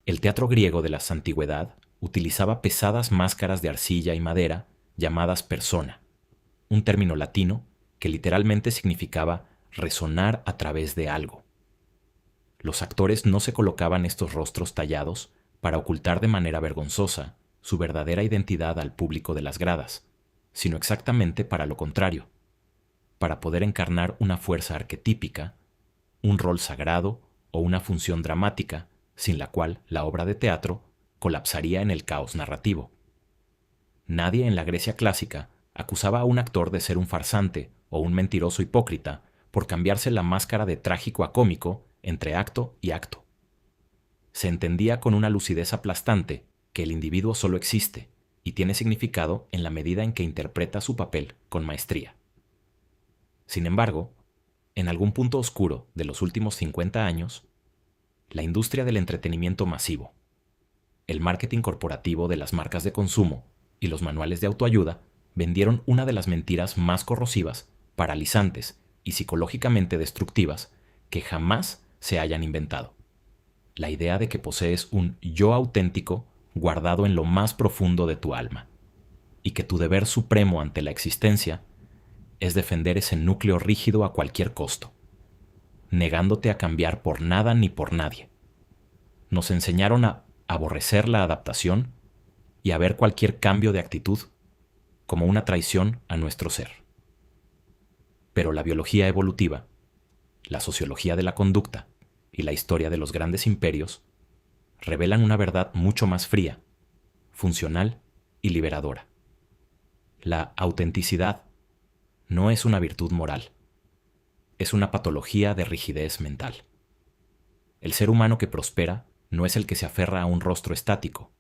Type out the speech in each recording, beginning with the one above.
El teatro griego de la antigüedad utilizaba pesadas máscaras de arcilla y madera llamadas persona, un término latino que literalmente significaba resonar a través de algo. Los actores no se colocaban estos rostros tallados para ocultar de manera vergonzosa su verdadera identidad al público de las gradas, sino exactamente para lo contrario, para poder encarnar una fuerza arquetípica, un rol sagrado o una función dramática sin la cual la obra de teatro colapsaría en el caos narrativo. Nadie en la Grecia clásica acusaba a un actor de ser un farsante o un mentiroso hipócrita por cambiarse la máscara de trágico a cómico entre acto y acto. Se entendía con una lucidez aplastante que el individuo solo existe y tiene significado en la medida en que interpreta su papel con maestría. Sin embargo, en algún punto oscuro de los últimos 50 años, la industria del entretenimiento masivo, el marketing corporativo de las marcas de consumo y los manuales de autoayuda vendieron una de las mentiras más corrosivas, paralizantes y psicológicamente destructivas que jamás se hayan inventado. La idea de que posees un yo auténtico guardado en lo más profundo de tu alma, y que tu deber supremo ante la existencia es defender ese núcleo rígido a cualquier costo, negándote a cambiar por nada ni por nadie. Nos enseñaron a aborrecer la adaptación y a ver cualquier cambio de actitud como una traición a nuestro ser. Pero la biología evolutiva, la sociología de la conducta y la historia de los grandes imperios revelan una verdad mucho más fría, funcional y liberadora. La autenticidad no es una virtud moral, es una patología de rigidez mental. El ser humano que prospera no es el que se aferra a un rostro estático,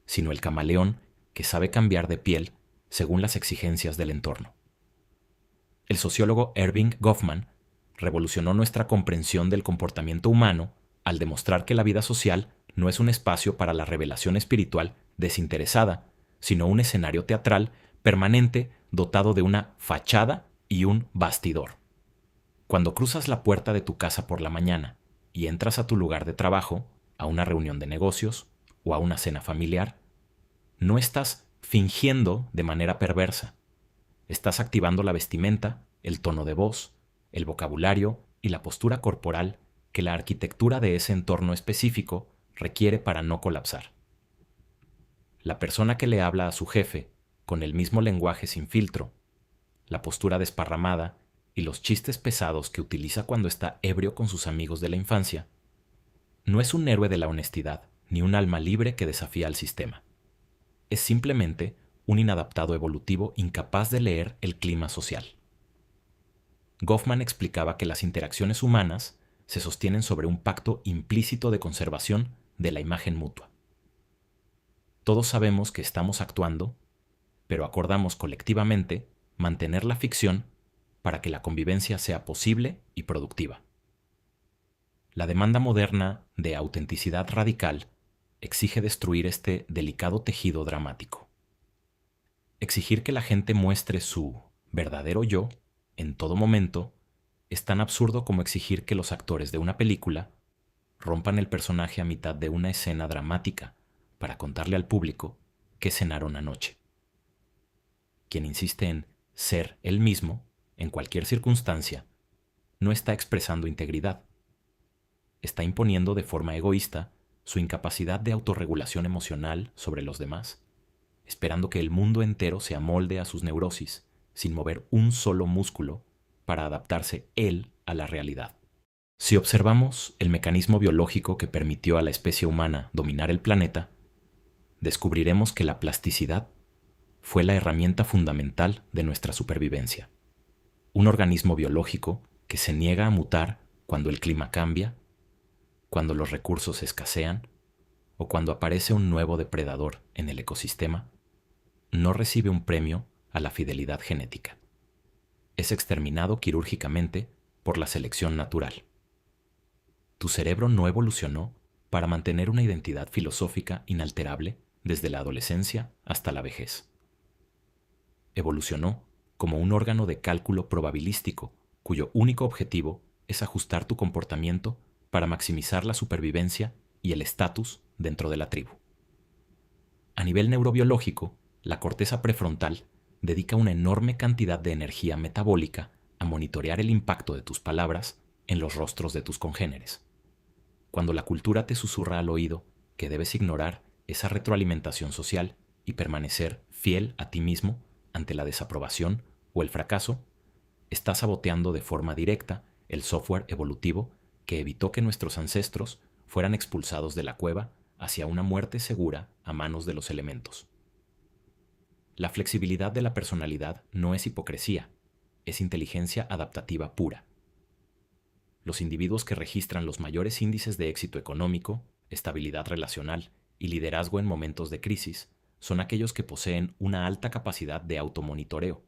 sino el camaleón que sabe cambiar de piel según las exigencias del entorno. El sociólogo Erving Goffman revolucionó nuestra comprensión del comportamiento humano al demostrar que la vida social no es un espacio para la revelación espiritual desinteresada, sino un escenario teatral permanente dotado de una fachada y un bastidor. Cuando cruzas la puerta de tu casa por la mañana y entras a tu lugar de trabajo, a una reunión de negocios o a una cena familiar, no estás fingiendo de manera perversa. Estás activando la vestimenta, el tono de voz, el vocabulario y la postura corporal que la arquitectura de ese entorno específico requiere para no colapsar. La persona que le habla a su jefe con el mismo lenguaje sin filtro, la postura desparramada y los chistes pesados que utiliza cuando está ebrio con sus amigos de la infancia, no es un héroe de la honestidad ni un alma libre que desafía al sistema. Es simplemente un inadaptado evolutivo incapaz de leer el clima social. Goffman explicaba que las interacciones humanas se sostienen sobre un pacto implícito de conservación de la imagen mutua. Todos sabemos que estamos actuando, pero acordamos colectivamente mantener la ficción para que la convivencia sea posible y productiva. La demanda moderna de autenticidad radical exige destruir este delicado tejido dramático. Exigir que la gente muestre su verdadero yo en todo momento es tan absurdo como exigir que los actores de una película rompan el personaje a mitad de una escena dramática para contarle al público qué cenaron anoche. Quien insiste en ser él mismo, en cualquier circunstancia, no está expresando integridad. Está imponiendo de forma egoísta su incapacidad de autorregulación emocional sobre los demás, esperando que el mundo entero se amolde a sus neurosis, sin mover un solo músculo para adaptarse él a la realidad. Si observamos el mecanismo biológico que permitió a la especie humana dominar el planeta, descubriremos que la plasticidad fue la herramienta fundamental de nuestra supervivencia. Un organismo biológico que se niega a mutar cuando el clima cambia, cuando los recursos escasean o cuando aparece un nuevo depredador en el ecosistema, no recibe un premio a la fidelidad genética. Es exterminado quirúrgicamente por la selección natural. Tu cerebro no evolucionó para mantener una identidad filosófica inalterable desde la adolescencia hasta la vejez. Evolucionó como un órgano de cálculo probabilístico cuyo único objetivo es ajustar tu comportamiento para maximizar la supervivencia y el estatus dentro de la tribu. A nivel neurobiológico, la corteza prefrontal dedica una enorme cantidad de energía metabólica a monitorear el impacto de tus palabras en los rostros de tus congéneres. Cuando la cultura te susurra al oído que debes ignorar esa retroalimentación social y permanecer fiel a ti mismo ante la desaprobación o el fracaso, estás saboteando de forma directa el software evolutivo que evitó que nuestros ancestros fueran expulsados de la cueva hacia una muerte segura a manos de los elementos. La flexibilidad de la personalidad no es hipocresía, es inteligencia adaptativa pura. Los individuos que registran los mayores índices de éxito económico, estabilidad relacional y liderazgo en momentos de crisis son aquellos que poseen una alta capacidad de automonitoreo.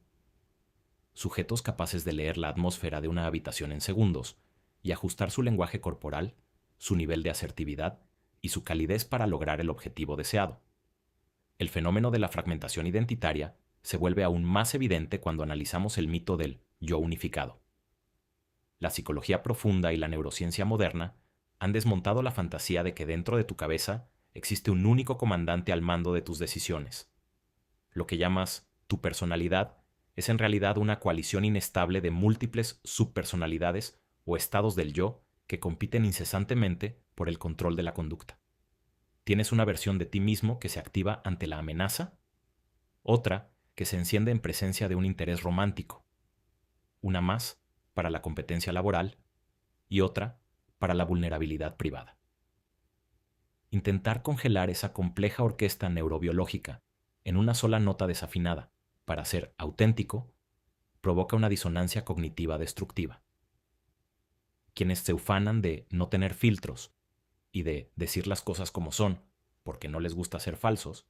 Sujetos capaces de leer la atmósfera de una habitación en segundos y ajustar su lenguaje corporal, su nivel de asertividad y su calidez para lograr el objetivo deseado. El fenómeno de la fragmentación identitaria se vuelve aún más evidente cuando analizamos el mito del yo unificado. La psicología profunda y la neurociencia moderna han desmontado la fantasía de que dentro de tu cabeza existe un único comandante al mando de tus decisiones. Lo que llamas tu personalidad es en realidad una coalición inestable de múltiples subpersonalidades o estados del yo que compiten incesantemente por el control de la conducta. Tienes una versión de ti mismo que se activa ante la amenaza, otra que se enciende en presencia de un interés romántico, una más para la competencia laboral y otra para la vulnerabilidad privada. Intentar congelar esa compleja orquesta neurobiológica en una sola nota desafinada para ser auténtico provoca una disonancia cognitiva destructiva. Quienes se ufanan de no tener filtros y de decir las cosas como son, porque no les gusta ser falsos,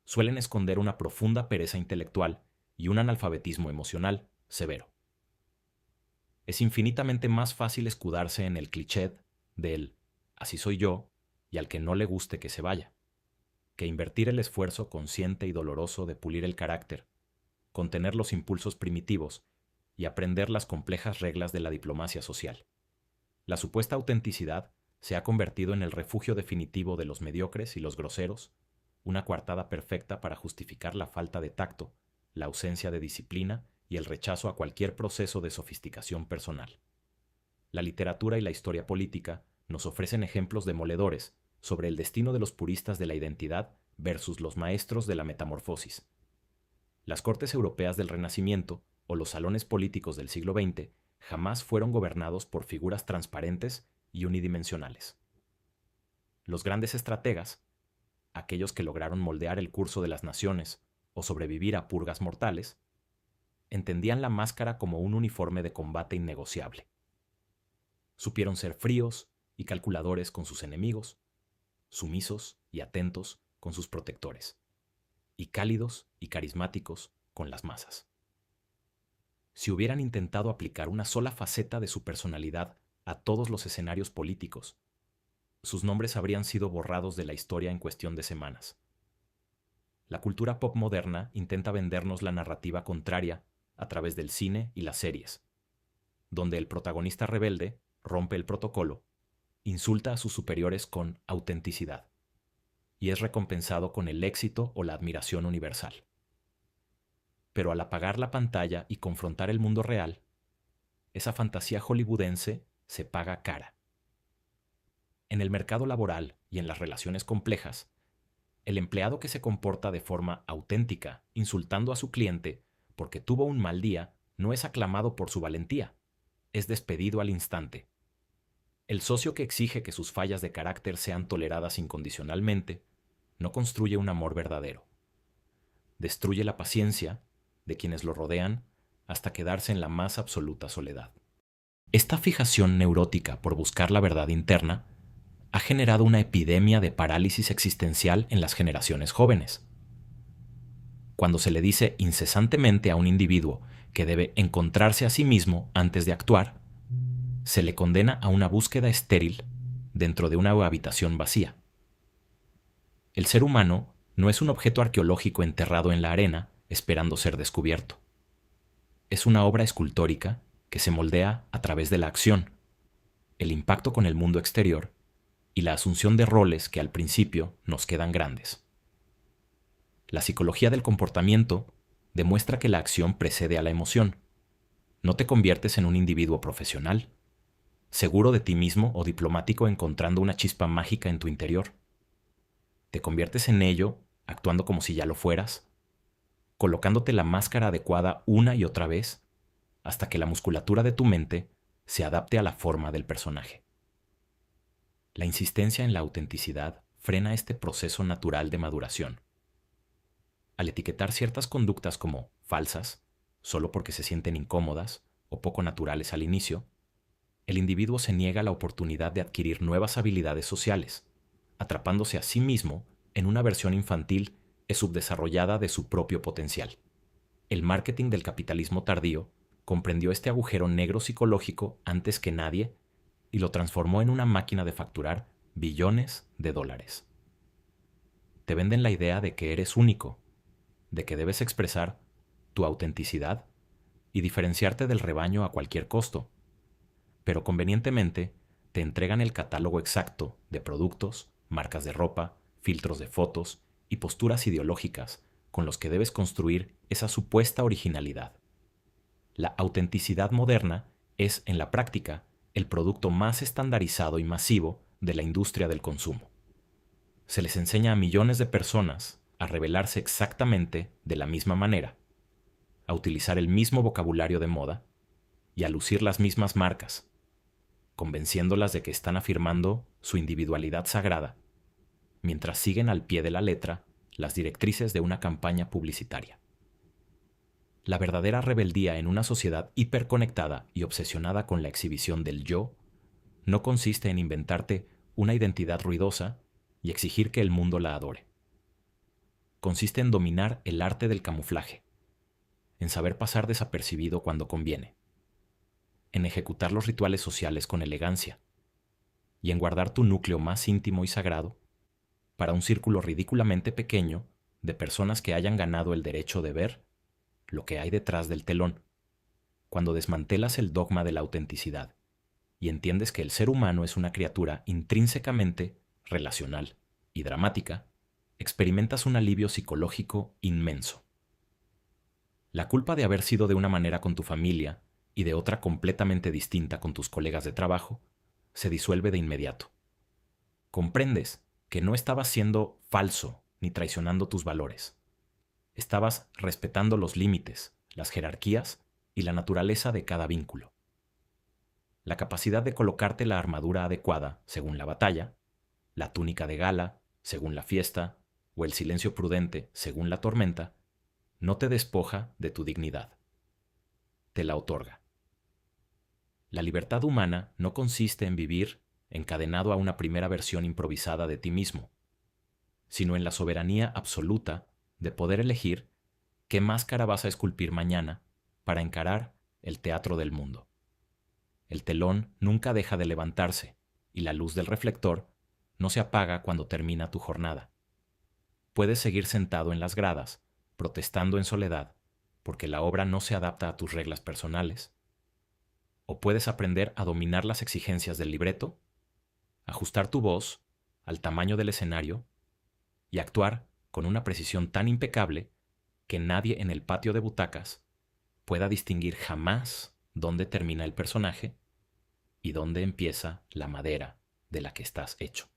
suelen esconder una profunda pereza intelectual y un analfabetismo emocional severo. Es infinitamente más fácil escudarse en el cliché del así soy yo y al que no le guste que se vaya, que invertir el esfuerzo consciente y doloroso de pulir el carácter, contener los impulsos primitivos y aprender las complejas reglas de la diplomacia social. La supuesta autenticidad se ha convertido en el refugio definitivo de los mediocres y los groseros, una coartada perfecta para justificar la falta de tacto, la ausencia de disciplina y el rechazo a cualquier proceso de sofisticación personal. La literatura y la historia política nos ofrecen ejemplos demoledores sobre el destino de los puristas de la identidad versus los maestros de la metamorfosis. Las cortes europeas del Renacimiento o los salones políticos del siglo XX jamás fueron gobernados por figuras transparentes y unidimensionales. Los grandes estrategas, aquellos que lograron moldear el curso de las naciones o sobrevivir a purgas mortales, entendían la máscara como un uniforme de combate innegociable. Supieron ser fríos y calculadores con sus enemigos, sumisos y atentos con sus protectores, y cálidos y carismáticos con las masas. Si hubieran intentado aplicar una sola faceta de su personalidad a todos los escenarios políticos, sus nombres habrían sido borrados de la historia en cuestión de semanas. La cultura pop moderna intenta vendernos la narrativa contraria a través del cine y las series, donde el protagonista rebelde rompe el protocolo, insulta a sus superiores con autenticidad y es recompensado con el éxito o la admiración universal. Pero al apagar la pantalla y confrontar el mundo real, esa fantasía hollywoodense se paga cara. En el mercado laboral y en las relaciones complejas, el empleado que se comporta de forma auténtica, insultando a su cliente porque tuvo un mal día, no es aclamado por su valentía, es despedido al instante. El socio que exige que sus fallas de carácter sean toleradas incondicionalmente, no construye un amor verdadero. Destruye la paciencia de quienes lo rodean hasta quedarse en la más absoluta soledad. Esta fijación neurótica por buscar la verdad interna ha generado una epidemia de parálisis existencial en las generaciones jóvenes. Cuando se le dice incesantemente a un individuo que debe encontrarse a sí mismo antes de actuar, se le condena a una búsqueda estéril dentro de una habitación vacía. El ser humano no es un objeto arqueológico enterrado en la arena esperando ser descubierto. Es una obra escultórica que se moldea a través de la acción, el impacto con el mundo exterior y la asunción de roles que al principio nos quedan grandes. La psicología del comportamiento demuestra que la acción precede a la emoción. No te conviertes en un individuo profesional, seguro de ti mismo o diplomático encontrando una chispa mágica en tu interior. Te conviertes en ello actuando como si ya lo fueras, colocándote la máscara adecuada una y otra vez hasta que la musculatura de tu mente se adapte a la forma del personaje. La insistencia en la autenticidad frena este proceso natural de maduración. Al etiquetar ciertas conductas como falsas, solo porque se sienten incómodas o poco naturales al inicio, el individuo se niega la oportunidad de adquirir nuevas habilidades sociales, atrapándose a sí mismo en una versión infantil y subdesarrollada de su propio potencial. El marketing del capitalismo tardío comprendió este agujero negro psicológico antes que nadie y lo transformó en una máquina de facturar billones de dólares. Te venden la idea de que eres único, de que debes expresar tu autenticidad y diferenciarte del rebaño a cualquier costo, pero convenientemente te entregan el catálogo exacto de productos, marcas de ropa, filtros de fotos y posturas ideológicas con los que debes construir esa supuesta originalidad. La autenticidad moderna es, en la práctica, el producto más estandarizado y masivo de la industria del consumo. Se les enseña a millones de personas a revelarse exactamente de la misma manera, a utilizar el mismo vocabulario de moda y a lucir las mismas marcas, convenciéndolas de que están afirmando su individualidad sagrada, mientras siguen al pie de la letra las directrices de una campaña publicitaria. La verdadera rebeldía en una sociedad hiperconectada y obsesionada con la exhibición del yo no consiste en inventarte una identidad ruidosa y exigir que el mundo la adore. Consiste en dominar el arte del camuflaje, en saber pasar desapercibido cuando conviene, en ejecutar los rituales sociales con elegancia y en guardar tu núcleo más íntimo y sagrado para un círculo ridículamente pequeño de personas que hayan ganado el derecho de ver lo que hay detrás del telón. Cuando desmantelas el dogma de la autenticidad y entiendes que el ser humano es una criatura intrínsecamente relacional y dramática, experimentas un alivio psicológico inmenso. La culpa de haber sido de una manera con tu familia y de otra completamente distinta con tus colegas de trabajo se disuelve de inmediato. Comprendes que no estabas siendo falso ni traicionando tus valores. Estabas respetando los límites, las jerarquías y la naturaleza de cada vínculo. La capacidad de colocarte la armadura adecuada según la batalla, la túnica de gala según la fiesta o el silencio prudente según la tormenta, no te despoja de tu dignidad. Te la otorga. La libertad humana no consiste en vivir encadenado a una primera versión improvisada de ti mismo, sino en la soberanía absoluta de poder elegir qué máscara vas a esculpir mañana para encarar el teatro del mundo. El telón nunca deja de levantarse y la luz del reflector no se apaga cuando termina tu jornada. Puedes seguir sentado en las gradas, protestando en soledad, porque la obra no se adapta a tus reglas personales. O puedes aprender a dominar las exigencias del libreto, ajustar tu voz al tamaño del escenario y actuar con una precisión tan impecable que nadie en el patio de butacas pueda distinguir jamás dónde termina el personaje y dónde empieza la madera de la que estás hecho.